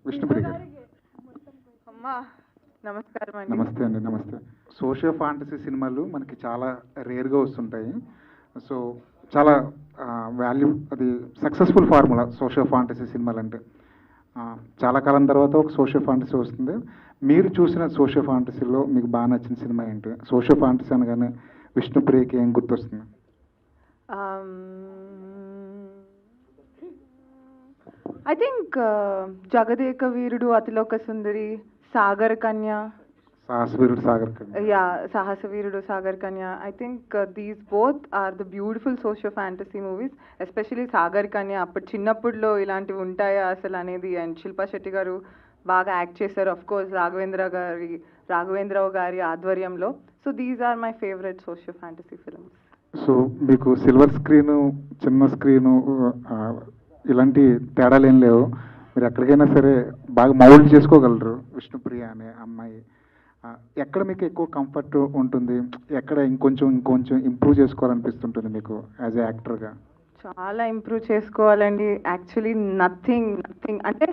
విష్ణుప్రియ గారు. అమ్మా నమస్కారం అండి. నమస్తే అండి. నమస్తే. సోషియో ఫాంటసీ సినిమాలు మనకి చాలా రేర్గా వస్తుంటాయి. సో చాలా వాల్యూ, అది సక్సెస్ఫుల్ ఫార్ములా సోషియో ఫాంటసీ సినిమాలు అంటే. చాలా కాలం తర్వాత ఒక సోషియో ఫాంటసీ వస్తుంది. మీరు చూసిన సోషియో ఫాంటసీలో మీకు బాగా నచ్చిన సినిమా ఏంటి? సోషియో ఫాంటసీ అనగానే విష్ణుప్రియకి ఏం గుర్తొస్తుంది? I think Jagadeka Veerudu, Athiloka Sundari, Sagar Kanya. Sahasaveerudu Sagar Kanya. Yeah, Sahasa Veerudu Sagar Kanya. I think these both are the beautiful socio fantasy movies. Especially Sagar Kanya అప్పుడు చిన్నప్పుడులో ఇలాంటివి ఉంటాయా అసలు అనేది. అండ్ శిల్పా శెట్టి గారు బాగా యాక్ట్ చేశారు. అఫ్ కోర్స్ రాఘవేంద్రరావు గారి ఆధ్వర్యంలో. So these are my favourite socio fantasy films. So మీకు సిల్వర్ స్క్రీను, చిన్న స్క్రీను ఇలాంటి తేడాలు ఏం లేవు. మీరు ఎక్కడికైనా సరే బాగా మౌల్డ్ చేసుకోగలరు విష్ణుప్రియ అనే అమ్మాయి. ఎక్కడ మీకు ఎక్కువ కంఫర్ట్ ఉంటుంది? ఎక్కడ ఇంకొంచెం ఇంప్రూవ్ చేసుకోవాలనిపిస్తుంటుంది మీకు యాజ్ ఏ యాక్టర్గా? చాలా ఇంప్రూవ్ చేసుకోవాలండి. యాక్చువల్లీ నథింగ్ అంటే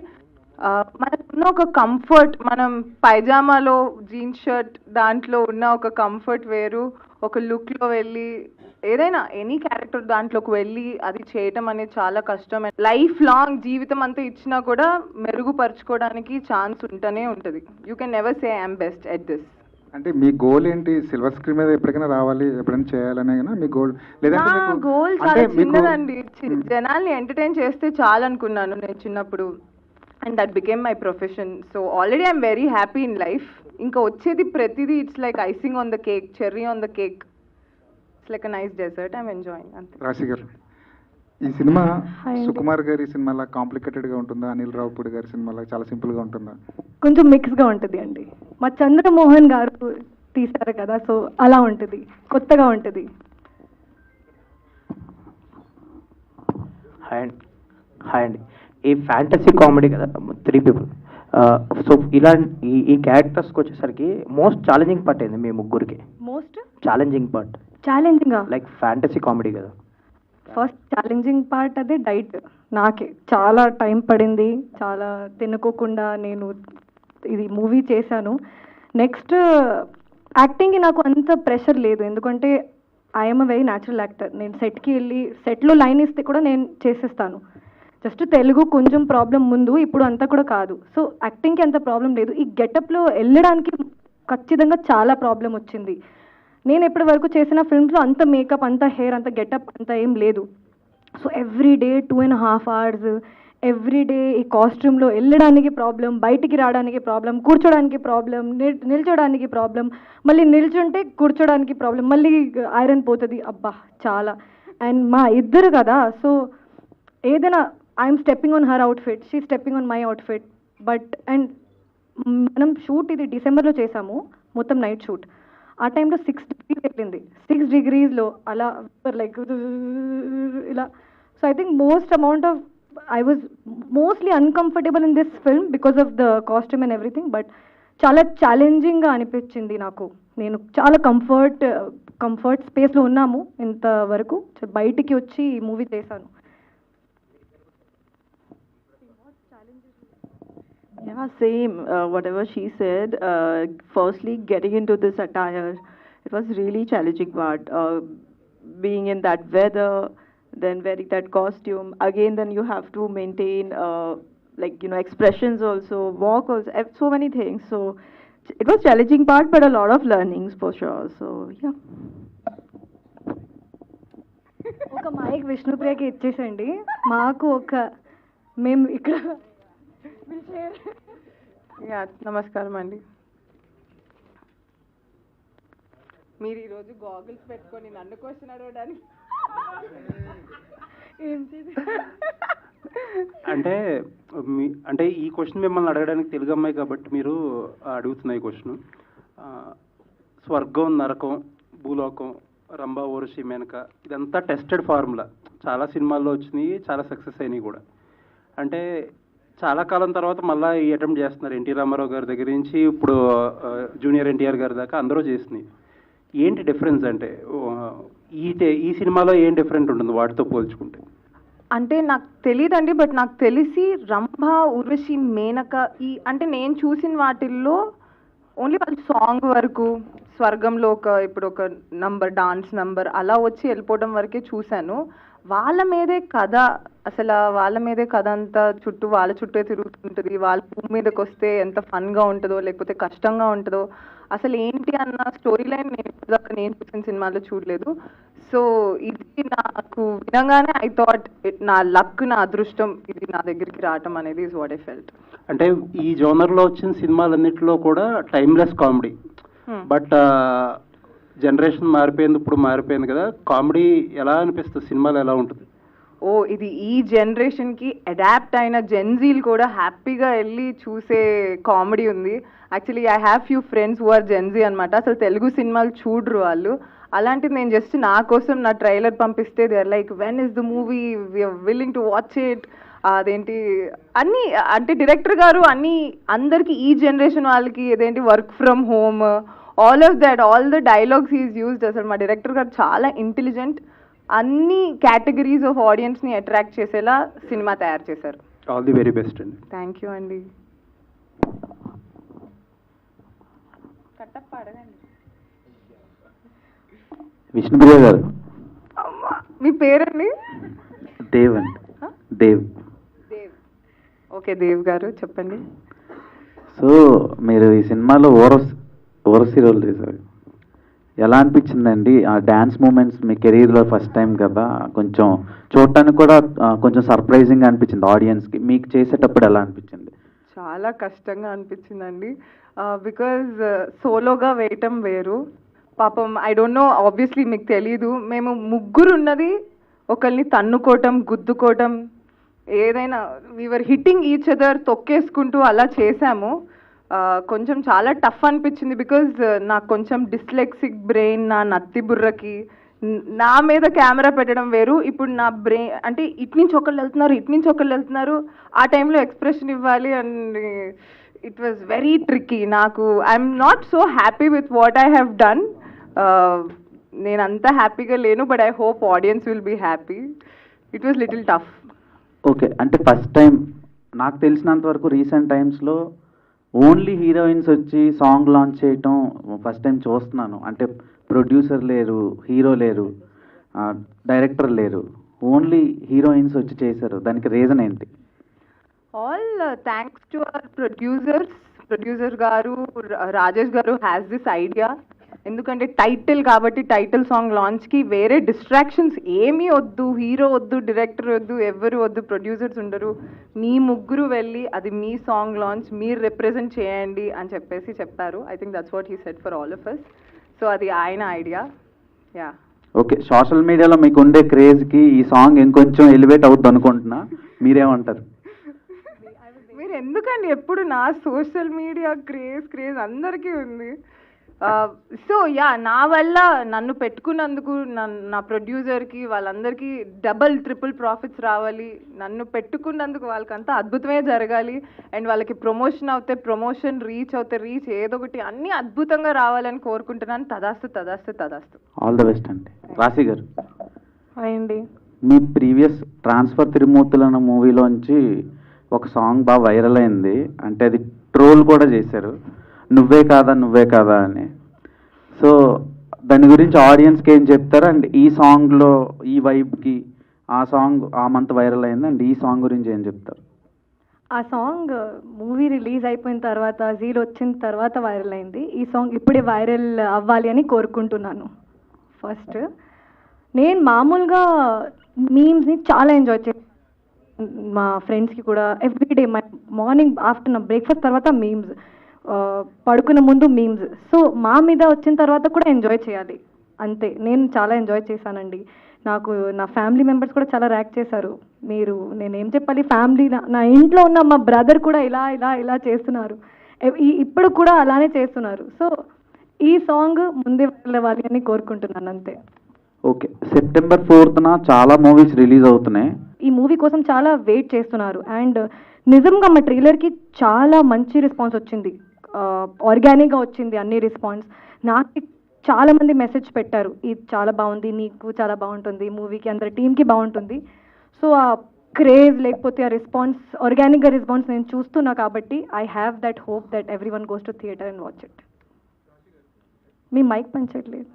మనకున్న ఒక కంఫర్ట్, మనం పైజామాలో జీన్స్ షర్ట్ దాంట్లో ఉన్న ఒక కంఫర్ట్ వేరు, ఒక లుక్లో వెళ్ళి ఏదైనా ఎనీ క్యారెక్టర్ దాంట్లోకి వెళ్ళి అది చేయటం అనేది చాలా కష్టం. లైఫ్ లాంగ్ జీవితం అంతా ఇచ్చినా కూడా మెరుగుపరచుకోవడానికి ఛాన్స్ ఉంటూనే ఉంటుంది. You can never say I'm best at this. అంటే మీ గోల్ ఏంటి? సిల్వర్ స్క్రీన్ మీద ఎప్పటికైనా రావాలి, ఎప్పుడైనా చేయాలనే మీ గోల్? లేదంటే గోల్ చాలా చిన్నదండి. జనాల్ని ఎంటర్టైన్ చేస్తే చాలు అనుకున్నాను నేను చిన్నప్పుడు. And that became my profession. So already I'm very happy in life. ఇంకా వచ్చేది ప్రతిదీ it's like icing on the cake, cherry on the cake. It's like a nice dessert. I'm enjoying అంతే. రాశి గారు, ఈ సినిమా సుకుమార్ గారి సినిమాలా కాంప్లికేటెడ్గా ఉంటుందా? అనిల్ రావుపూడి గారి సినిమాలా చాలా సింపుల్గా ఉంటుందా? కొంచెం మిక్స్గా ఉంటుంది అండి. మా చంద్రమోహన్ గారు తీశారు కదా, సో అలా ఉంటుంది, కొత్తగా ఉంటుంది. హాయ్ అండి. ఈ ఫ్యాంటసీ కామెడీ కదా, 3 people. సో ఈ క్యారెక్టర్స్కి వచ్చేసరికి మోస్ట్ ఛాలెంజింగ్ పార్ట్ ఏంది మీ ముగ్గురికి? Most challenging part like fantasy comedy కదా. ఫస్ట్ ఛాలెంజింగ్ పార్ట్ అదే డైట్. నాకే చాలా టైం పడింది, చాలా తినుకోకుండా నేను ఇది మూవీ చేశాను. నెక్స్ట్ యాక్టింగ్కి నాకు అంత ప్రెషర్ లేదు, ఎందుకంటే I'm a very natural actor. నేను సెట్కి వెళ్ళి సెట్లో లైన్ ఇస్తే కూడా నేను చేసేస్తాను. జస్ట్ తెలుగు కొంచెం ప్రాబ్లం ముందు, ఇప్పుడు అంతా కూడా కాదు. సో యాక్టింగ్కి అంత ప్రాబ్లం లేదు. ఈ గెటప్లో వెళ్ళడానికి ఖచ్చితంగా చాలా ప్రాబ్లం వచ్చింది. నేను ఎప్పటి వరకు చేసిన ఫిల్మ్స్లో అంత మేకప్, అంత హెయిర్, అంత గెటప్ అంత ఏం లేదు. So every day 2.5 hours every day ఈ కాస్ట్యూమ్లో వెళ్ళడానికి ప్రాబ్లం, బయటికి రావడానికి ప్రాబ్లం, కూర్చోడానికి ప్రాబ్లం, నిల్చోడానికి ప్రాబ్లం, మళ్ళీ నిల్చుంటే కూర్చోడానికి ప్రాబ్లం, మళ్ళీ ఐరన్ పోతుంది. అబ్బా చాలా. అండ్ మా ఇద్దరు కదా, సో ఏదైనా I'm stepping on her outfit, she stepping on my outfit. But and మనం షూట్ ఇది డిసెంబర్లో చేసాము, మొత్తం నైట్ షూట్. ఆ టైంలో 6 degrees వెళ్ళింది. 6 degreesలో అలా లైక్ ఇలా. So I think I was mostly uncomfortable in this film because of the costume and everything, but చాలా ఛాలెంజింగ్గా అనిపించింది నాకు. నేను చాలా కంఫర్ట్ స్పేస్లో ఉన్నాము ఇంతవరకు. బయటికి వచ్చి ఈ మూవీ చేశాను. Yeah, same. Whatever she said. Firstly, getting into this attire, it was really challenging part. Being in that weather, then wearing that costume. Again, then you have to maintain, expressions also, walk also, so many things. So it was challenging part, but a lot of learnings for sure. So yeah. ఒక mic విష్ణుప్రియకి ఇచ్చేసండి. మాకు మేము ఇక్కడ నమస్కారం అండి. మీరు ఈరోజు goggles పెట్టుకొని నన్ను క్వశ్చన్ అడగడానికి అంటే ఈ క్వశ్చన్ మిమ్మల్ని అడగడానికి తెలుగు అమ్మాయి కాబట్టి మీరు అడుగుతున్న ఈ క్వశ్చన్. స్వర్గం, నరకం, భూలోకం, రంభ, ఊర్వశి, మేనక ఇదంతా టెస్టెడ్ ఫార్ములా. చాలా సినిమాల్లో వచ్చినాయి, చాలా సక్సెస్ అయినాయి కూడా. అంటే చాలా కాలం తర్వాత మళ్ళీ ఈ అటెంప్ట్ చేస్తున్నారు. ఎన్టీ రామారావు గారి దగ్గర నుంచి ఇప్పుడు జూనియర్ ఎన్టీఆర్ గారి దాకా అందరూ చేసినాయి. ఏంటి డిఫరెన్స్? అంటే ఈ సినిమాలో ఏం డిఫరెంట్ ఉంటుంది వాటితో పోల్చుకుంటే? అంటే నాకు తెలియదండి, బట్ నాకు తెలిసి రంభ, ఉర్వశి, మేనక అంటే నేను చూసిన వాటిల్లో ఓన్లీ వాళ్ళ సాంగ్ వరకు స్వర్గంలో ఇప్పుడు ఒక నంబర్, డాన్స్ నంబర్ అలా వచ్చి వెళ్ళిపోవడం వరకే చూశాను. వాళ్ళ మీదే కథ, అసలు వాళ్ళ మీదే కథ అంతా వాళ్ళ చుట్టే తిరుగుతుంటుంది. వాళ్ళ భూమి మీదకి వస్తే ఎంత ఫన్గా ఉంటుందో లేకపోతే కష్టంగా ఉంటుందో అసలు ఏంటి అన్న స్టోరీ లైన్ నేను చూసిన సినిమాలో చూడలేదు. సో ఇది నాకు వినగానే ఐ థాట్ నా లక్, నా అదృష్టం ఇది నా దగ్గరికి రావటం అనేది ఇస్ వాట్ ఐ ఫెల్ట్. అంటే ఈ జోనర్లో వచ్చిన సినిమాలన్నింటిలో కూడా టైమ్లెస్ కామెడీ. బట్ జనరేషన్ మారిపోయింది, ఇప్పుడు మారిపోయింది కదా, కామెడీ ఎలా అనిపిస్తుంది, సినిమాలు ఎలా ఉంటుంది? ఇది ఈ జనరేషన్కి అడాప్ట్ అయిన జెన్జీలు కూడా హ్యాపీగా వెళ్ళి చూసే కామెడీ ఉంది. Actually I have few friends who are Gen Z అనమాట. అసలు తెలుగు సినిమాలు చూడరు వాళ్ళు. అలాంటిది నేను జస్ట్ నా కోసం నా ట్రైలర్ పంపిస్తే they are like, when is the movie, we're willing to watch it. అదేంటి అన్నీ అంటే డైరెక్టర్ గారు అన్నీ అందరికి ఈ జనరేషన్ వాళ్ళకి ఏదేంటి work from home, all of that, all the dialogues is used. అసలు మా డైరెక్టర్ గారు చాలా ఇంటెలిజెంట్. అన్ని కేటగిరీస్ ఆఫ్ ఆడియన్స్ని అట్రాక్ట్ చేసేలా సినిమా తయారు చేశారు. ఆల్ ది వెరీ బెస్ట్ అండి. థ్యాంక్ యూ అండి. విష్ణుప్రియ గారు, మీ పేరండి? దేవ్ అండి. దేవ్. దేవ్. ఓకే దేవ్ గారు చెప్పండి. సో మీరు ఈ సినిమాలో ఓరసి రోల్ చేశారు. ఎలా అనిపించిందండి ఆ డ్యాన్స్ మూమెంట్స్? మీ కెరీర్లో ఫస్ట్ టైం కదా, కొంచెం చూడటానికి కూడా కొంచెం సర్ప్రైజింగ్ అనిపించింది ఆడియన్స్కి. మీకు చేసేటప్పుడు ఎలా అనిపించింది? చాలా కష్టంగా అనిపించిందండి. బికాజ్ సోలోగా వేయటం వేరు. పాపం ఐ డోంట్ నో, ఆబ్వియస్లీ మీకు తెలీదు, మేము ముగ్గురు ఉన్నది ఒకరిని తన్నుకోవటం, గుద్దుకోవటం, ఏదైనా వీఆర్ హిట్టింగ్ ఈచ్ అదర్, తొక్కేసుకుంటూ అలా చేశాము. కొంచెం చాలా టఫ్ అనిపించింది. బికాజ్ నాకు కొంచెం డిస్లెక్సిక్ బ్రెయిన్, నా నత్తి బుర్రకి నా మీద కెమెరా పెట్టడం వేరు. ఇప్పుడు నా బ్రెయిన్ అంటే ఇటు నుంచి ఒకళ్ళు వెళ్తున్నారు, ఇటు నుంచి ఒకళ్ళు వెళ్తున్నారు, ఆ టైంలో ఎక్స్ప్రెషన్ ఇవ్వాలి and it was very tricky. నాకు I'm not so happy with what I have done. నేను అంత హ్యాపీగా లేను, but I hope audience will be happy. It was little tough. Okay, అంటే ఫస్ట్ టైం నాకు తెలిసినంత వరకు రీసెంట్ టైమ్స్లో ఓన్లీ హీరోయిన్స్ వచ్చి సాంగ్ లాంచ్ చేయటం ఫస్ట్ టైం చూస్తున్నాను. అంటే ప్రొడ్యూసర్ లేరు, హీరో లేరు, డైరెక్టర్ లేరు, ఓన్లీ హీరోయిన్స్ వచ్చి చేశారు. దానికి రీజన్ ఏంటి? All thanks to our producer గారు, రాజేష్ గారు హ్యాస్ దిస్ ఐడియా. ఎందుకంటే టైటిల్ కాబట్టి టైటిల్ సాంగ్ లాంచ్కి వేరే డిస్ట్రాక్షన్స్ ఏమీ వద్దు, హీరో వద్దు, డైరెక్టర్ వద్దు, ఎవరు వద్దు, ప్రొడ్యూసర్స్ ఉండరు, మీ ముగ్గురు వెళ్ళి అది మీ సాంగ్ లాంచ్ మీరు రిప్రజెంట్ చేయండి అని చెప్పారు. I think that's what he said for all of us. So అది ఆయన ఐడియా. యా. ఓకే, సోషల్ మీడియాలో మీకు ఉండే క్రేజ్కి ఈ సాంగ్ ఇంకొంచెం ఎలివేట్ అవుతుంది అనుకుంటున్నా, మీరేమంటారు? మీరు ఎందుకండి ఎప్పుడు నా సోషల్ మీడియా క్రేజ్ అందరికీ ఉంది. సో యా, నా వల్ల నన్ను పెట్టుకున్నందుకు నా ప్రొడ్యూసర్కి వాళ్ళందరికీ డబల్ ట్రిపుల్ ప్రాఫిట్స్ రావాలి, నన్ను పెట్టుకున్నందుకు వాళ్ళకంతా అద్భుతమే జరగాలి, అండ్ వాళ్ళకి ప్రమోషన్ అవుతే ప్రమోషన్, రీచ్ అవుతే రీచ్, ఏదో ఒకటి అన్నీ అద్భుతంగా రావాలని కోరుకుంటున్నాను. తదాస్తు తదాస్తు తదాస్తు. ఆల్ ద బెస్ట్ అండి. రాశి గారు, అయ్యండి. మీ ప్రీవియస్ ట్రాన్స్ఫర్ తిరుమూర్తులు అన్న మూవీలోంచి ఒక సాంగ్ బాగా వైరల్ అయింది. అంటే అది ట్రోల్ కూడా చేశారు, నువ్వే కాదా అని. సో దాని గురించి ఆడియన్స్కి ఏం చెప్తారు? అండ్ ఈ సాంగ్లో ఈ వైబ్కి ఆ సాంగ్ ఆ మంత్ వైరల్ అయింది, అండ్ ఈ సాంగ్ గురించి ఏం చెప్తారు? ఆ సాంగ్ మూవీ రిలీజ్ అయిపోయిన తర్వాత, జీల్ వచ్చిన తర్వాత వైరల్ అయింది. ఈ సాంగ్ ఇప్పుడే వైరల్ అవ్వాలి అని కోరుకుంటున్నాను. ఫస్ట్ నేను మామూలుగా మీమ్స్ని చాలా ఎంజాయ్ చేస్తాను. మా ఫ్రెండ్స్కి కూడా ఎవ్రీడే మార్నింగ్ ఆఫ్టర్నూన్ బ్రేక్ఫాస్ట్ తర్వాత మీమ్స్, పడుకునే ముందు మీమ్స్. సో మా మీద వచ్చిన తర్వాత కూడా ఎంజాయ్ చేయాలి అంతే. నేను చాలా ఎంజాయ్ చేశానండి. నాకు నా ఫ్యామిలీ మెంబర్స్ కూడా చాలా ర్యాక్ చేశారు. నేనేం చెప్పాలి, ఫ్యామిలీ నా ఇంట్లో ఉన్న మా బ్రదర్ కూడా ఇలా చేస్తున్నారు, ఇప్పుడు కూడా అలానే చేస్తున్నారు. సో ఈ సాంగ్ ముందే వెళ్ళవాలి అని కోరుకుంటున్నాను అంతే. ఓకే, సెప్టెంబర్ 4th చాలా మూవీస్ రిలీజ్ అవుతున్నాయి. ఈ మూవీ కోసం చాలా వెయిట్ చేస్తున్నారు. అండ్ నిజంగా మా ట్రైలర్కి చాలా మంచి రెస్పాన్స్ వచ్చింది, ఆర్గానిక్గా వచ్చింది అన్ని రెస్పాన్స్. నాకు చాలామంది మెసేజ్ పెట్టారు, ఇది చాలా బాగుంది, నీకు చాలా బాగుంటుంది, మూవీకి అందరి టీంకి బాగుంటుంది. సో ఆ క్రేజ్ లేకపోతే ఆ రెస్పాన్స్ ఆర్గానిక్గా రెస్పాన్స్ నేను చూస్తున్నా కాబట్టి I have that hope that every one goes to theatre and watch it. మీ మైక్ పంచట్లేదు.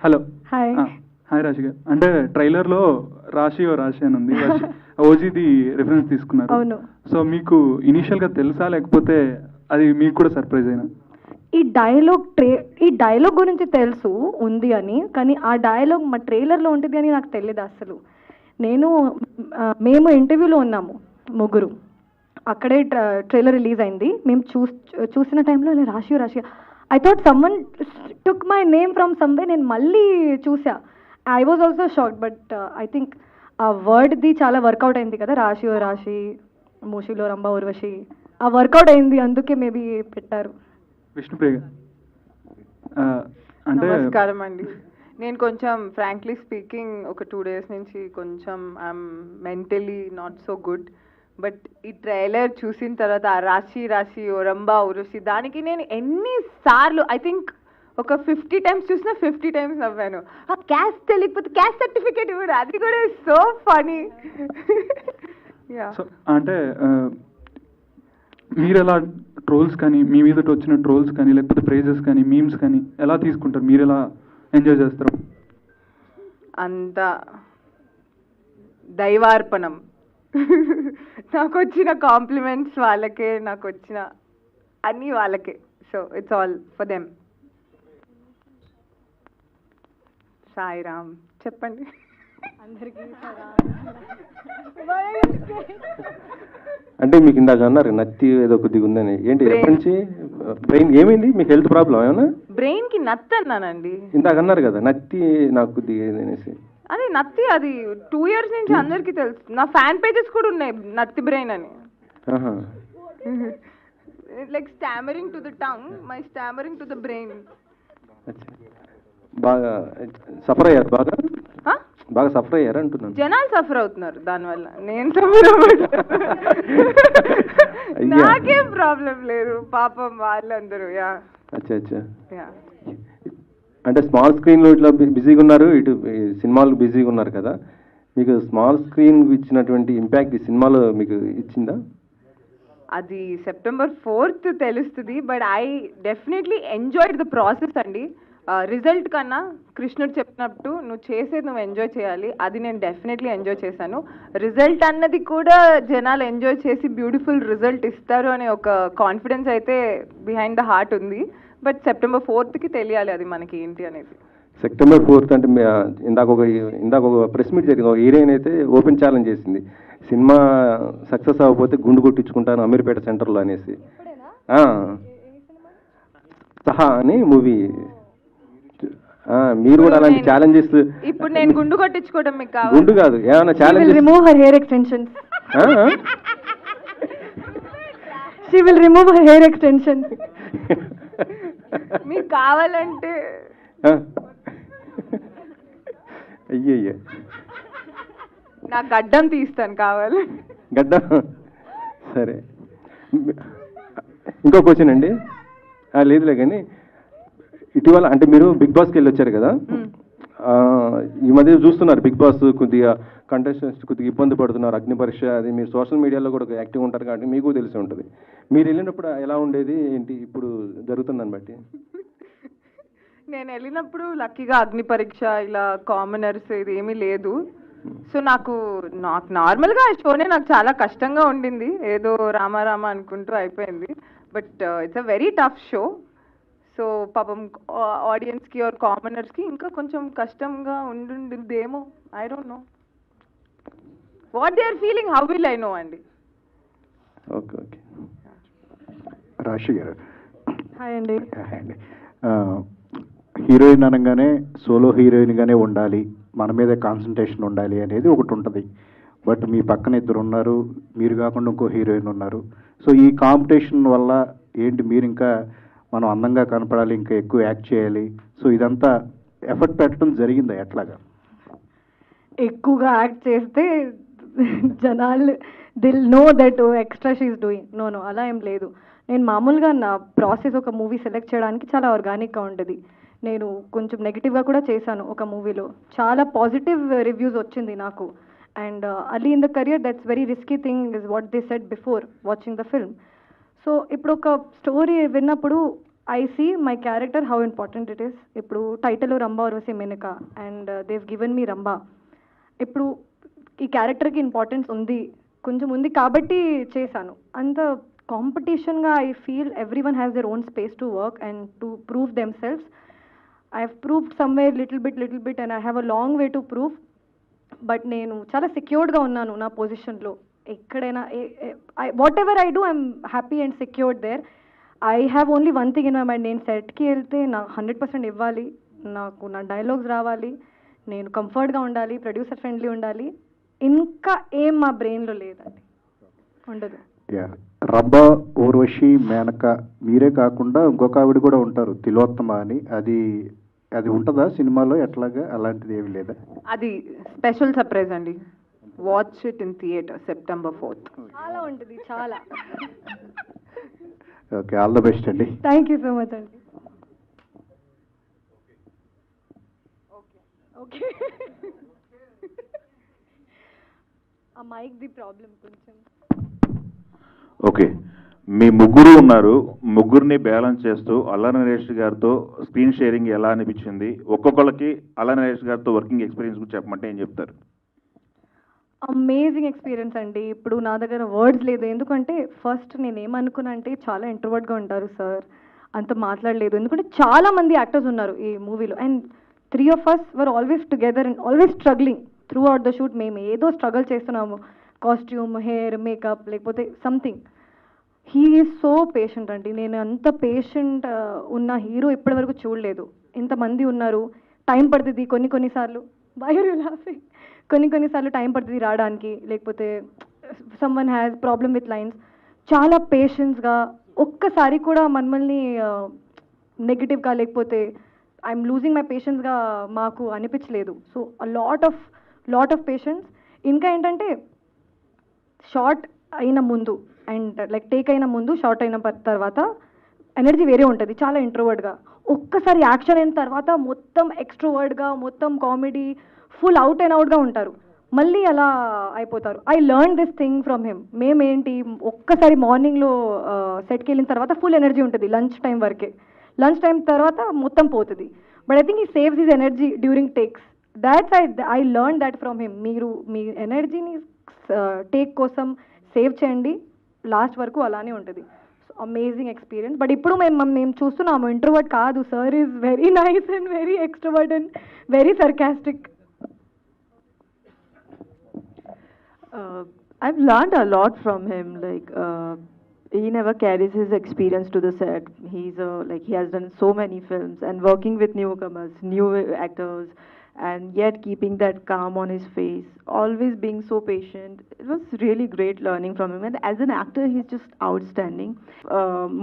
Hello. Hi. Hi Raashi garu. అంటే ట్రైలర్లో రాశి అని ఉంది. ఓజీది రిఫరెన్స్ తీసుకున్నారు. అవును. సో మీకు ఇనీషియల్గా తెలుసా, లేకపోతే అది మీకు కూడా సర్ప్రైజ్ అయినా? ఈ డైలాగ్ గురించి తెలుసు ఉంది అని, కానీ ఆ డైలాగ్ మా ట్రైలర్లో ఉంటుంది అని నాకు తెలియదు అసలు. మేము ఇంటర్వ్యూలో ఉన్నాము ముగ్గురు, అక్కడే ట్రైలర్ రిలీజ్ అయింది. మేము చూసిన టైంలో నేను రాశి I thought someone took my name from someway. నేను మళ్ళీ చూసా. I was also shocked, but I think ఆ వర్డ్ది చాలా వర్కౌట్ అయింది కదా, రాశి మూషిలో రంభా ఊర్వశి, ఆ వర్కౌట్ అయింది, అందుకే మేబీ పెట్టారు. విష్ణుప్రియ గారు, అంటే నమస్కారం అండి. నేను కొంచెం ఫ్రాంక్లీ స్పీకింగ్ ఒక 2 days నుంచి కొంచెం I'm mentally not so good. But ఈ ట్రైలర్ చూసిన తర్వాత ఆ రాశి రంభా ఊర్వశి దానికి నేను ఎన్నిసార్లు ఐ థింక్ ఒక 50 times చూసినా 50 times నవ్వాను. ఆ క్యాస్ట్ తెలియకపోతే క్యాస్ట్ సర్టిఫికేట్ ఇవ్వడు, అది కూడా సో ఫనీ. సో అంటే మీరు ఎలా ట్రోల్స్ కానీ, మీ మీద వచ్చిన ట్రోల్స్ కానీ, లేకపోతే ప్రైజెస్ కానీ, మీమ్స్ కానీ ఎలా తీసుకుంటారు? మీరు ఎలా ఎంజాయ్ చేస్తారు? అంత దైవార్పణం. నాకు వచ్చిన కాంప్లిమెంట్స్ వాళ్ళకే, నాకు వచ్చిన అన్నీ వాళ్ళకే. So it's all for them. Sairam చెప్పండి. అందరికీ అంటే మీకు ఇందాక అన్నారు నత్తి ఏదో కొద్దిగా ఉందని, ఏంటి ఎప్పటి నుంచి? బ్రెయిన్ ఏమైంది? మీకు హెల్త్ ప్రాబ్లం ఏమన్నా? బ్రెయిన్ కి నత్తి అన్నానండి. ఇందాక అన్నారు కదా నత్తి నాకు కొద్దిగా అనేసి. అదే నత్తి, అది 2 years నుంచి అందరికీ తెలుసు. నా ఫ్యాన్ పేజెస్ కూడా ఉన్నాయి నత్తి బ్రెయిన్ అని. Like stammering to the tongue, my stammering to the brain. బాగా సఫర్ అయ్యారు? బాగా సఫర్ అయ్యారు అంటున్నాను. జనాలు సఫర్ అవుతున్నారు దానివల్ల, నేను సఫర్ అవ్వట్లేదు. నాకేం ప్రాబ్లం లేదు, పాపం వాళ్ళందరూ. యా అచ్చా. అంటే స్మాల్ స్క్రీన్ లో ఇట్లా బిజీగా ఉన్నారు, ఇటు సినిమాలు బిజీగా ఉన్నారు కదా, మీకు స్మాల్ స్క్రీన్ ఇచ్చినటువంటి ఇంపాక్ట్ ఈ సినిమాలో మీకు ఇచ్చిందా? అది September 4th తెలుస్తుంది. But I definitely enjoyed the process అండి. రిజల్ట్ కన్నా కృష్ణుడు చెప్పినట్టు నువ్వు ఎంజాయ్ చేయాలి, అది నేను డెఫినెట్లీ ఎంజాయ్ చేశాను. రిజల్ట్ అన్నది కూడా జనాలు ఎంజాయ్ చేసి బ్యూటిఫుల్ రిజల్ట్ ఇస్తారు అనే ఒక కాన్ఫిడెన్స్ అయితే బిహైండ్ ద హార్ట్ ఉంది. బట్ September 4th తెలియాలి అది మనకి ఏంటి అనేది. September 4th అంటే ఇందాక ఒక ప్రెస్ మీట్ జరిగింది. ఒక హీరోయిన్ అయితే ఓపెన్ ఛాలెంజ్ చేసింది, సినిమా సక్సెస్ అవ్వకపోతే గుండు కొట్టించుకుంటాను అమీర్పేట సెంటర్లో అనేసి. సహా అని మూవీ. మీరు కూడా అలాంటి ఛాలెంజెస్. ఇప్పుడు నేను గుండు కొట్టించుకోవడం మీకు కావాలి? గుండు కాదు, ఏమైనా challenge. Remove her hair extensions. She will remove her hair extensions. మీకు కావాలంటే అయ్యయ్య నా గడ్డం తీస్తాను కావాలి. గడ్డం సరే. ఇంకో క్వశ్చన్ అండి. లేదులే కానీ ఇటీవల అంటే మీరు బిగ్ బాస్కి వెళ్ళి వచ్చారు కదా, ఈ మధ్య చూస్తున్నారు బిగ్ బాస్ కొద్దిగా కంటెస్టెంట్స్ కొద్దిగా ఇబ్బంది పడుతున్నారు, అగ్ని పరీక్ష అది. మీరు సోషల్ మీడియాలో కూడా యాక్టివ్ ఉంటారు కాబట్టి మీకు తెలిసి ఉంటుంది. మీరు వెళ్ళినప్పుడు ఎలా ఉండేది ఏంటి, ఇప్పుడు జరుగుతుందని బట్టి? నేను వెళ్ళినప్పుడు లక్కీగా అగ్ని పరీక్ష ఇలా కామనర్స్ ఇది ఏమీ లేదు. సో నాకు నార్మల్గా ఆ షోనే నాకు చాలా కష్టంగా ఉండింది, ఏదో రామారామ అనుకుంటూ అయిపోయింది. But it's a very tough show. So పాపం ఆడియన్స్కి ఆర్ కామనర్స్కి ఇంకా కొంచెం కష్టంగా ఉండుందేమో. I don't know what they are feeling, how will I know అండి. ఓకే. రాశి గారు. హాయ్ అండి. హీరోయిన్ అనగానే సోలో హీరోయిన్గానే ఉండాలి, మన మీద కాన్సన్ట్రేషన్ ఉండాలి అనేది ఒకటి ఉంటుంది. బట్ మీ పక్కన 2 ఉన్నారు, మీరు కాకుండా ఇంకో హీరోయిన్ ఉన్నారు. సో ఈ కాంపిటీషన్ వల్ల ఏంటి, మీరు ఇంకా మనం అందంగా కనపడాలి, ఇంకా ఎక్కువ యాక్ట్ చేయాలి, సో ఇదంతా ఎఫర్ట్ పెట్టడం జరిగిందా? ఎట్లాగా? ఎక్కువగా యాక్ట్ చేస్తే జనాలు they'll know that extra she's doing. No అలా ఏం లేదు. నేను మామూలుగా నా ప్రాసెస్ ఒక మూవీ సెలెక్ట్ చేయడానికి చాలా ఆర్గానిక్గా ఉంటుంది. నేను కొంచెం నెగిటివ్గా కూడా చేశాను ఒక మూవీలో. చాలా పాజిటివ్ రివ్యూస్ వచ్చింది నాకు. And early in the career that's very risky thing is what they said before watching the film. So ఇప్పుడు ఒక స్టోరీ విన్నప్పుడు I see my character how important it is. ఇప్పుడు title Rambha Urvashi Menaka and they've given me Rambha. ఇప్పుడు ఈ క్యారెక్టర్కి importance ఉంది, కొంచెం ఉంది కాబట్టి చేశాను. అంత కాంపిటీషన్గా I feel every one has their own space to work and to prove themselves. I have proved somewhere little bit and I have a long way to prove. But నేను చాలా సెక్యూర్డ్గా ఉన్నాను నా పొజిషన్లో. ఎక్కడైనా whatever I do I'm happy and secured there. I have only one thing in my mind. నేను సెట్కి వెళ్తే నా 100% ఇవ్వాలి, నాకు నా డైలాగ్స్ రావాలి, నేను కంఫర్ట్గా ఉండాలి, ప్రొడ్యూసర్ ఫ్రెండ్లీ ఉండాలి. ఇంకా ఏం మా బ్రెయిన్లో లేదండి, ఉండదు. రంభా ఊర్వశి మేనక మీరే కాకుండా ఇంకొక ఆవిడ కూడా ఉంటారు, తిలోత్తమ అని. అది ఉంటుందా సినిమాలో? ఎట్లాగా అలాంటిది ఏమి లేదా? అది స్పెషల్ సర్ప్రైజ్ అండి. Watch it in theatre September 4th. చాలా ఉంటుంది, చాలా. ఓకే, ఆల్ ద బెస్ట్ అండి. థ్యాంక్ యూ సో మచ్ అండి. ఓకే ఆ మైక్ది ప్రాబ్లం కొంచెం. ఓకే, మీ ముగ్గురు ఉన్నారు, ముగ్గురిని బ్యాలెన్స్ చేస్తూ అల్లరి నరేష్ గారితో స్క్రీన్ షేరింగ్ ఎలా అనిపించింది? ఒక్కొక్కరికి అల్లరి నరేష్ గారితో వర్కింగ్ ఎక్స్పీరియన్స్ గురించి చెప్పమంటే ఏం చెప్తారు? అమేజింగ్ ఎక్స్పీరియన్స్ అండి. ఇప్పుడు నా దగ్గర వర్డ్స్ లేదు. ఎందుకంటే ఫస్ట్ నేను ఏమనుకున్నా అంటే చాలా ఇంట్రోవర్ట్గా ఉంటారు సార్, అంత మాట్లాడలేదు. ఎందుకంటే చాలా మంది యాక్టర్స్ ఉన్నారు ఈ మూవీలో and 3 of us were always together and always struggling through out the shoot. మేము ఏదో స్ట్రగుల్ చేస్తున్నాము, కాస్ట్యూమ్, హెయిర్, మేకప్, లేకపోతే something. He is so patient అండి. నేను అంత పేషెంట్ ఉన్న హీరో ఇప్పటివరకు చూడలేదు. ఇంతమంది ఉన్నారు, టైం పడుతుంది కొన్నిసార్లు. Why are you laughing? కొన్నిసార్లు టైం పడుతుంది రావడానికి, లేకపోతే someone has problem with lines. చాలా పేషెన్స్గా, ఒక్కసారి కూడా మమ్మల్ని నెగిటివ్గా లేకపోతే ఐఎమ్ లూజింగ్ మై పేషెన్స్గా మాకు అనిపించలేదు. So lot of patience. ఇంకా ఏంటంటే షార్ట్ అయిన ముందు అండ్ లైక్ టేక్ అయిన ముందు, షార్ట్ అయిన తర్వాత ఎనర్జీ వేరే ఉంటుంది, చాలా ఇంట్రోవర్డ్గా. ఒక్కసారి యాక్షన్ అయిన తర్వాత మొత్తం ఎక్స్ట్రోవర్డ్గా, మొత్తం కామెడీ, ఫుల్ అవుట్ అండ్ అవుట్గా ఉంటారు. మళ్ళీ అలా అయిపోతారు. I learn this thing from him. మేమేంటి, ఒక్కసారి మార్నింగ్లో సెట్కి వెళ్ళిన తర్వాత ఫుల్ ఎనర్జీ ఉంటుంది లంచ్ టైం వరకే. లంచ్ టైం తర్వాత మొత్తం పోతుంది. But I think he saves his energy during takes. That's I learn that from him. మీరు మీ ఎనర్జీని టేక్ కోసం సేవ్ చేయండి, లాస్ట్ వరకు అలానే ఉంటుంది. Amazing experience. బట్ ఇప్పుడు మేము చూస్తున్నాము ఇంట్రోవర్ట్ కాదు. Sir is very nice and very extrovert and very sarcastic. I've learned a lot from him. Like he never carries his experience to the set. He has done so many films and working with newcomers, new actors, and yet keeping that calm on his face, always being so patient. It was really great learning from him. And as an actor, he's just outstanding.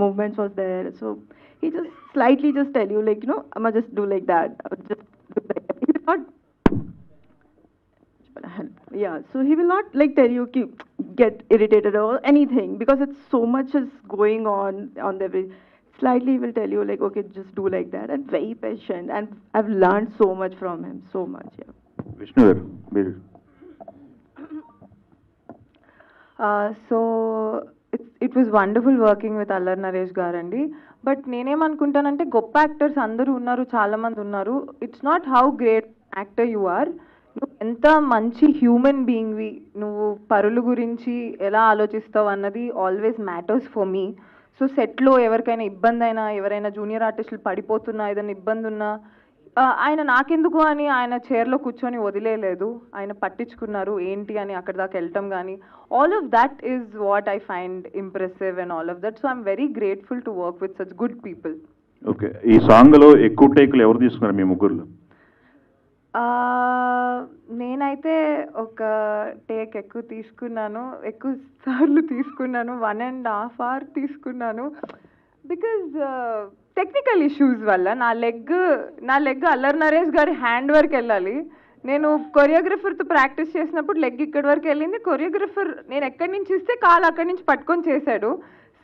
Movements was there, so he just slightly just tell you like, I'ma just do like that, just do like that. He will not. Yeah, so he will not like tell you get irritated or anything, because it's so much is going on every. Slightly he will tell you like, okay, just do like that, and very patient. And I've learned so much from him, so much. Yeah. Vishnu గారు మీరు. So it was wonderful working with Allari Naresh గారండి. But నేనేమనుకుంటానంటే గొప్ప actors అందరూ ఉన్నారు, చాలామంది ఉన్నారు. It's not how great actor you are, నువ్వు ఎంత మంచి హ్యూమన్ బీయింగ్వి, నువ్వు పరుల గురించి ఎలా ఆలోచిస్తావు అన్నది always matters for me. So సెట్లో ఎవరికైనా ఇబ్బంది అయినా, ఎవరైనా జూనియర్ ఆర్టిస్టులు పడిపోతున్నా, ఏదైనా ఇబ్బంది ఉన్నా, ఆయన నాకెందుకు అని ఆయన చైర్లో కూర్చొని వదిలేయలేదు. ఆయన పట్టించుకున్నారు ఏంటి అని అక్కడి దాకా వెళ్ళటం కానీ, all of that is what I find impressive and all of that. So I'm very grateful to work with such good people. Okay, ఈ సాంగ్లో ఎక్కువ టేకులు ఎవరు తీసుకున్నారు మీ ముగ్గురులో? నేనైతే ఒక టేక్ ఎక్కువ తీసుకున్నాను, ఎక్కువ సార్లు తీసుకున్నాను. 1.5 hours తీసుకున్నాను. బికాజ్ టెక్నికల్ ఇష్యూస్ వల్ల నా లెగ్ అల్లరి నరేష్ గారి హ్యాండ్ వరకు వెళ్ళాలి. నేను కొరియోగ్రఫర్తో ప్రాక్టీస్ చేసినప్పుడు లెగ్ ఇక్కడి వరకు వెళ్ళింది. కొరియోగ్రఫర్ నేను ఎక్కడి నుంచి ఇస్తే కాలు అక్కడి నుంచి పట్టుకొని చేశాడు.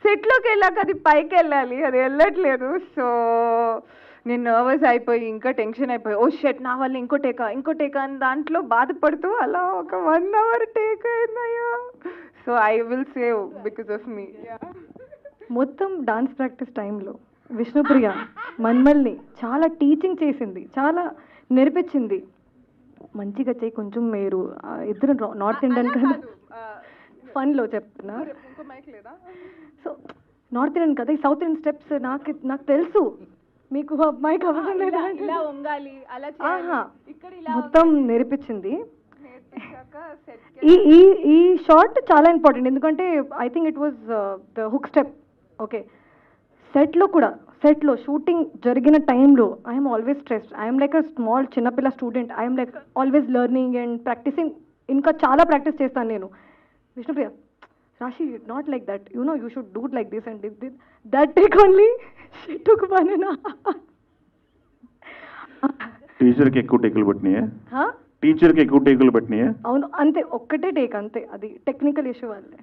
సెట్లోకి వెళ్ళాక అది పైకి వెళ్ళాలి, అది వెళ్ళట్లేదు. సో నేను నర్వస్ అయిపోయి ఇంకా టెన్షన్ అయిపోయి ఓ షెట్ నా వల్ల ఇంకో టేకా అని దాంట్లో బాధపడుతూ అలా ఒక 1 hour టేక్ అయిందయ్యా. So I will save because of me. మొత్తం డాన్స్ ప్రాక్టీస్ టైంలో విష్ణుప్రియ మన్మల్ని చాలా టీచింగ్ చేసింది, చాలా నేర్పించింది. మంచిగా చేయి కొంచెం, మీరు ఇద్దరు నార్త్ ఇండియన్ కదా, ఫన్లో చెప్తున్నా. సో నార్త్ ఇండియన్ కదా, ఈ సౌత్ ఇండియన్ స్టెప్స్ నాకు తెలుసు, మీకు అమ్మాయికి అవసరం లేదా? మొత్తం నేర్పించింది. ఈ షార్ట్ చాలా ఇంపార్టెంట్, ఎందుకంటే I think it was the hook step. Okay, సెట్లో షూటింగ్ జరిగిన టైంలో I'm always stressed. I'm like a small చిన్నపిల్ల student. I'm like always learning and practicing. ఇంకా చాలా ప్రాక్టీస్ చేస్తాను నేను. Vishnupriya, Raashi, not like that, you should do like this and this. That take only she took 1.5 టీచర్కి ఎక్కువ టేకులు పట్టినాయా? టీచర్కి ఎక్కువ టేకులు పట్టినాయా? అవును, అంతే, ఒక్కటే టేక్ అంతే. అది టెక్నికల్ ఇష్యూ వల్లే.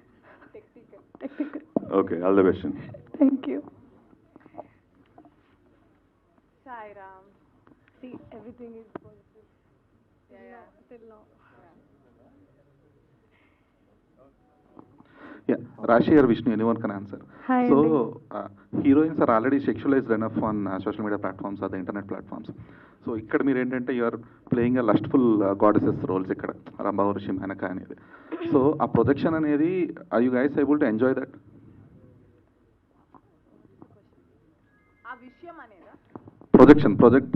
Technical. Okay, all the best. Thank you. Sairam. See, everything is positive. Yeah. Till now. Yeah, Rashi or Vishnu, anyone can answer. Hi. So, heroines are already sexualized enough on social media platforms or the internet platforms. So, ikkada meer entante you are playing a lustful goddesses roles ikkada, Ramba Urvashi Menaka anedi. So, a projection anedi, are you guys able to enjoy that? ఆ విషయం అనేదా?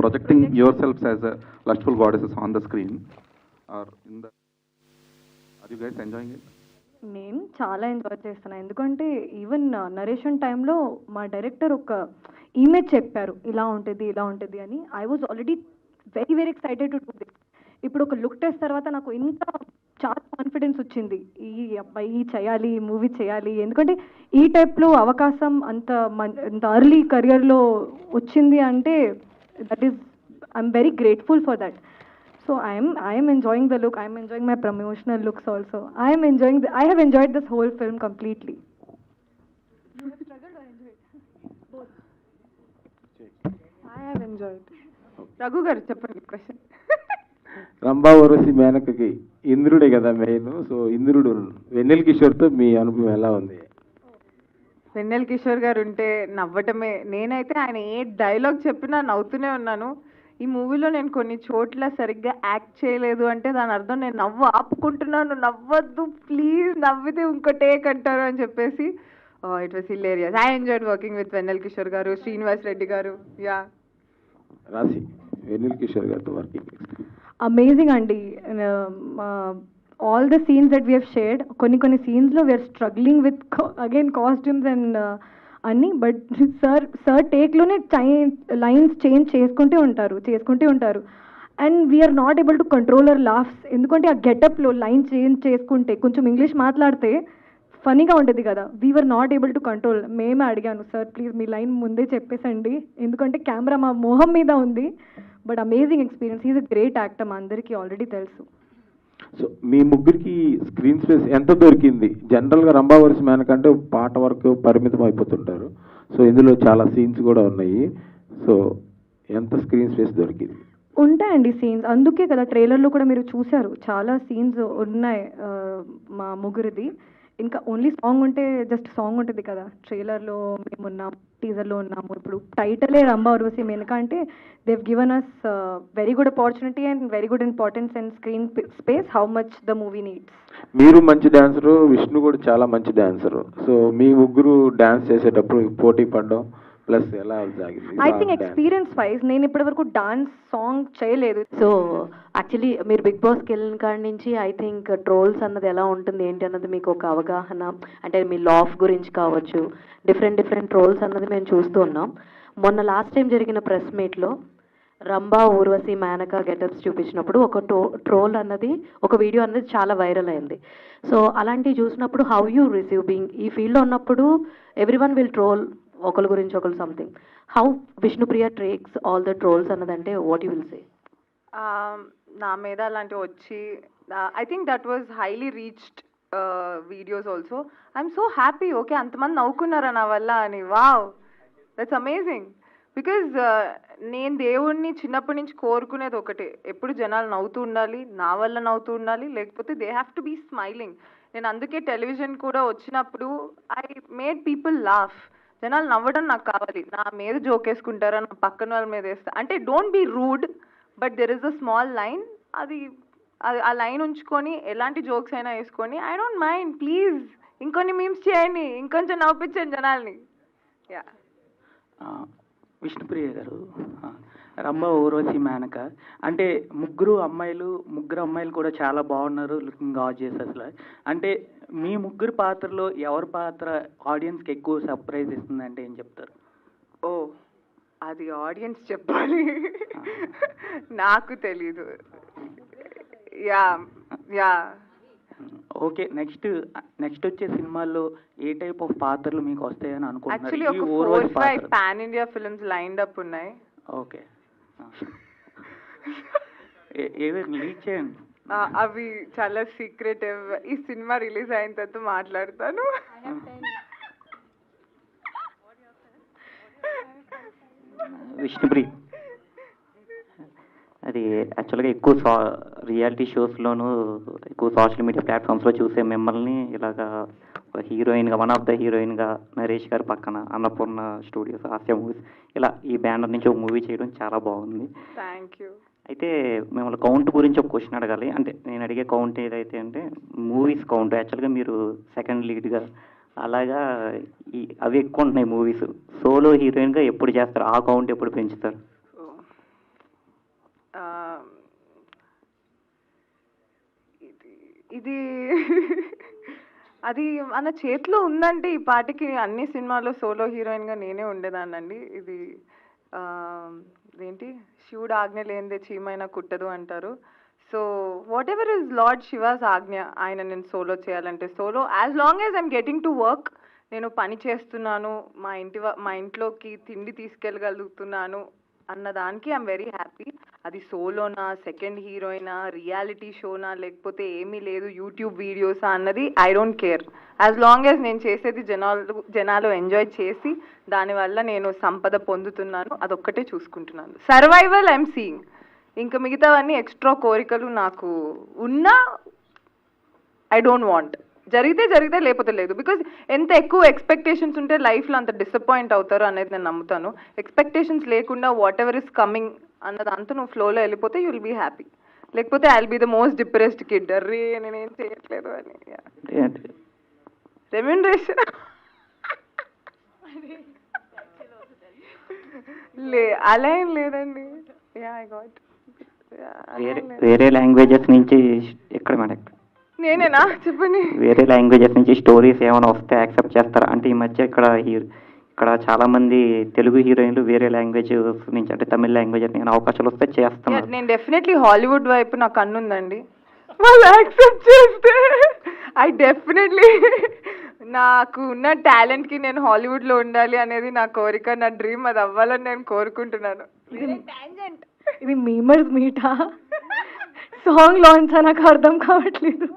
Projecting yourselves as a lustful goddesses on the screen or in the, are you guys enjoying it? నేను చాలా enjoy చేస్తున్నాను, ఎందుకంటే even narration టైంలో మా director ఒక image చెప్పారు, ఇలా ఉంటుంది అని. I was already very very excited to do this. ఇప్పుడు ఒక లుక్ టెస్ట్ తర్వాత నాకు ఇంకా చాలా కాన్ఫిడెన్స్ వచ్చింది, ఈ అబ్బాయి చేయాలి, మూవీ చేయాలి. ఎందుకంటే ఈ టైప్లో అవకాశం అంత అర్లీ కెరియర్లో వచ్చింది అంటే that is, I'm very grateful for that. So I am enjoying the look. I am enjoying my promotional looks also. I have enjoyed this whole film completely. You have struggled or enjoyed? Both. I have enjoyed. Raghu garu cheppandi question. Rambha Urvashi మేనకకి ఇంద్రుడే కదా main. So ఇంద్రుడు వెన్నెల కిషోర్తో మీ అనుభవం ఎలా ఉంది? వెన్నెల కిషోర్ గారు ఉంటే నవ్వటమే. నేనైతే ఆయన ఏ డైలాగ్ చెప్పినా నవ్వుతూనే ఉన్నాను. ఈ మూవీలో నేను కొన్ని చోట్ల సరిగ్గా యాక్ట్ చేయలేదు అంటే దాని అర్థం నేను నవ్వు ఆపుకుంటున్నాను, నవ్వద్దు ప్లీజ్, నవ్వితే ఇంకో టేక్ అంటారు అని చెప్పేసి. It was hilarious. I enjoyed working with Vennela Kishore garu, Srinivas Reddy garu. Yeah, Raashi, Vennela Kishore గారితో వర్కింగ్ అమేజింగ్ అండి. All the scenes that we have shared, కొన్ని సీన్స్లో we're struggling with again costumes and అన్నీ. బట్ సార్ టేక్లోనే లైన్స్ చేంజ్ చేసుకుంటూ ఉంటారు and we're not able to control our laughs. ఎందుకంటే ఆ గెటప్లో లైన్ చేంజ్ చేసుకుంటే కొంచెం ఇంగ్లీష్ మాట్లాడితే ఫనీగా ఉంటుంది కదా, we're not able to control. మేమే అడిగాను, సార్ ప్లీజ్ మీ లైన్ ముందే చెప్పేసండి, ఎందుకంటే కెమెరా మా మొహం మీద ఉంది. But amazing experience. Is a great actor, మా అందరికీ ఆల్రెడీ తెలుసు. సో మీ ముగ్గురికి స్క్రీన్ స్పేస్ ఎంత దొరికింది? జనరల్గా రంభా ఊర్వశి మేనకంటే పాట వరకు పరిమితం అయిపోతుంటారు. సో ఇందులో చాలా సీన్స్ కూడా ఉన్నాయి. సో ఎంత స్క్రీన్ స్పేస్ దొరికింది? ఉంటాయండి సీన్స్, అందుకే కదా ట్రైలర్లో కూడా మీరు చూశారు, చాలా సీన్స్ ఉన్నాయి మా ముగ్గురిది. ఇంకా ఓన్లీ సాంగ్ ఉంటే జస్ట్ సాంగ్ ఉంటుంది కదా, ట్రైలర్లో మేము ఉన్నాం, టీజర్లో ఉన్నాము. ఇప్పుడు టైటిలే రంభా ఊర్వశి మేనక అంటే they've given us very good opportunity and very good importance and screen space how much the movie needs. మీరు మంచి డాన్సరు, విష్ణు కూడా చాలా మంచి డాన్సరు. సో మీ ముగ్గురు డాన్స్ చేసేటప్పుడు పోటీ పడడం ప్లస్ ఎలా సాగింది? ఐ థింక్ ఎక్స్పీరియన్స్ వైజ్ నేను ఇప్పటివరకు డాన్స్ సాంగ్ చేయలేదు. సో యాక్చువల్లీ మీరు బిగ్ బాస్కి వెళ్ళిన కాడి నుంచి ఐ థింక్ ట్రోల్స్ అన్నది ఎలా ఉంటుంది ఏంటి అన్నది మీకు ఒక అవగాహన, అంటే మీ లాఫ్ గురించి కావచ్చు, డిఫరెంట్ ట్రోల్స్ అన్నది మేము చూస్తూ ఉన్నాం. మొన్న లాస్ట్ టైం జరిగిన ప్రెస్ మీట్లో రంభా ఊర్వశి మేనక గెటప్స్ చూపించినప్పుడు ఒక ట్రోల్ అన్నది, ఒక వీడియో అన్నది చాలా వైరల్ అయింది. సో అలాంటివి చూసినప్పుడు హౌ యూ రిసీవ్ బీయింగ్ ఈ ఫీల్డ్లో ఉన్నప్పుడు ఎవ్రీ వన్ విల్ ట్రోల్ ఒకరి గురించి ఒకరు something, how Vishnupriya takes all the trolls అన్నదంటే వాట్ యూ విల్ సే? నా మీద అలాంటివి వచ్చి I think that was highly reached videos also. I'm so happy. Okay, అంతమంది నవ్వుకున్నారా నా వల్ల అని. Wow, that's amazing. బికాజ్ నేను దేవుణ్ణి చిన్నప్పటి నుంచి కోరుకునేది ఒకటే, ఎప్పుడు జనాలు నవ్వుతూ ఉండాలి, నా వల్ల నవ్వుతూ ఉండాలి, లేకపోతే they have to be smiling. నేను అందుకే టెలివిజన్ కూడా వచ్చినప్పుడు ఐ మేడ్ పీపుల్ లాఫ్. జనాలు నవ్వడం నాకు కావాలి, నా మీద జోక్ వేసుకుంటారా, నా పక్కన వాళ్ళ మీద వేస్తా అంటే don't be rude, but there is a small line. అది ఆ లైన్ ఉంచుకొని ఎలాంటి జోక్స్ అయినా వేసుకొని ఐ డోంట్ మైండ్. ప్లీజ్ ఇంకొన్ని మీమ్స్ చేయండి, ఇంకొంచెం నవ్వించండి జనాల్ని. యా. విష్ణుప్రియ గారు, రంభ ఊర్వశి మేనక అంటే ముగ్గురు అమ్మాయిలు కూడా చాలా బాగున్నారు, లుకింగ్ గార్జియస్ అసలు. అంటే మీ ముగ్గురు పాత్రలో ఎవరి పాత్ర ఆడియన్స్కి ఎక్కువ సర్ప్రైజ్ ఇస్తుందంటే ఏం చెప్తారు? ఓ అది ఆడియన్స్ చెప్పాలి, నాకు తెలీదు. Yeah yeah. ఓకే, నెక్స్ట్ వచ్చే సినిమాల్లో ఏ టైప్ ఆఫ్ పాత్రలు మీకు వస్తాయని యాక్చువల్లీ ఒక 4-5 pan India films lined up ఉన్నాయి. ఓకే, ఏదైనా లీక్ చేయండి. అవి చాలా సీక్రెటివ్. ఈ సినిమా రిలీజ్ అయిన తర్వాత మాట్లాడతాను. విష్ణుప్రియ, అది యాక్చువల్గా ఎక్కువ రియాలిటీ షోస్లోను ఎక్కువ సోషల్ మీడియా ప్లాట్ఫామ్స్లో చూసే మిమ్మల్ని ఇలాగా హీరోయిన్గా, వన్ ఆఫ్ ద హీరోయిన్గా నరేష్ గారి పక్కన అన్నపూర్ణ స్టూడియోస్, హాస్య మూవీస్, ఇలా ఈ బ్యానర్ నుంచి ఒక మూవీ చేయడం చాలా బాగుంది. Thank you. అయితే మిమ్మల్ని కౌంట్ గురించి ఒక క్వశ్చన్ అడగాలి. అంటే నేను అడిగే కౌంట్ ఏదైతే అంటే మూవీస్ కౌంట్. యాక్చువల్గా మీరు సెకండ్ లీడ్గా అలాగా అవి ఎక్కువ ఉంటున్నాయి మూవీస్. సోలో హీరోయిన్గా ఎప్పుడు చేస్తారు? ఆ కౌంట్ ఎప్పుడు పెంచుతారు? ఇది అది మన చేతిలో ఉందంటే ఈ పాటికి అన్ని సినిమాల్లో సోలో హీరోయిన్గా నేనే ఉండేదాన్నండి. ఇది ఏంటి, శివుడు ఆజ్ఞ లేనిదే చీమైనా కుట్టదు అంటారు. So what ever is lord she was ఆజ్ఞ, ఆయన నేను సోలో చేయాలంటే solo, as long as I'm getting to work, నేను పని చేస్తున్నాను, మా ఇంట్లోకి తిండి తీసుకెళ్ళగలుగుతున్నాను అన్న దానికి ఐఎమ్ వెరీ హ్యాపీ. అది సోలోనా, సెకండ్ హీరోయినా, రియాలిటీ షోనా, లేకపోతే ఏమీ లేదు యూట్యూబ్ వీడియోసా అన్నది I don't care. As long as నేను చేసేది జనాలు ఎంజాయ్ చేసి దానివల్ల నేను సంపద పొందుతున్నాను, అదొక్కటే చూసుకుంటున్నాను. Survival I'm seeing. ఇంకా మిగతావన్నీ ఎక్స్ట్రా కోరికలు నాకు ఉన్నా ఐ డోంట్ వాంట్. జరిగితే లేకపోతే లేదు. బికాజ్ ఎంత ఎక్కువ ఎక్స్పెక్టేషన్స్ ఉంటే లైఫ్లో అంత డిసప్పాయింట్ అవుతారు అనేది నేను నమ్ముతాను. ఎక్స్పెక్టేషన్స్ లేకుండా వాట్ ఎవర్ ఇస్ కమింగ్ అన్నదంతా నువ్వు ఫ్లోలో వెళ్ళిపోతే యూ విల్ బీ హ్యాపీ. లేకపోతే I will be the most depressed kid, అర్రే నేనేం చేయట్లేదు అని. రెమ్యూనరేషన్ అలా ఏం లేదండి. Yeah I got. వేరే లాంగ్వేజెస్ నుంచి ఎక్కడ మేడం? నేనేనా చెప్పండి. వేరే లాంగ్వేజెస్ నుంచి స్టోరీస్ ఏమైనా వస్తే యాక్సెప్ట్ చేస్తారా? అంటే ఈ మధ్య ఇక్కడ చాలా మంది తెలుగు హీరోయిన్లు వేరే లాంగ్వేజ్ నుంచి, అంటే తమిళ లాంగ్వేజ్ నేను అవకాశాలు వస్తే చేస్తాను. నేను డెఫినెట్లీ హాలీవుడ్ వైపు నా కన్ను ఉందండి. వాళ్ళు యాక్సెప్ట్ చేస్తే ఐ డెఫినెట్లీ, నాకు ఉన్న టాలెంట్కి నేను హాలీవుడ్లో ఉండాలి అనేది నా కోరిక, నా డ్రీమ్. అది అవ్వాలని నేను కోరుకుంటున్నాను. ఇది మీమర్స్ మీటా సాంగ్ లాంచ్ నాకు అర్థం కావట్లేదు.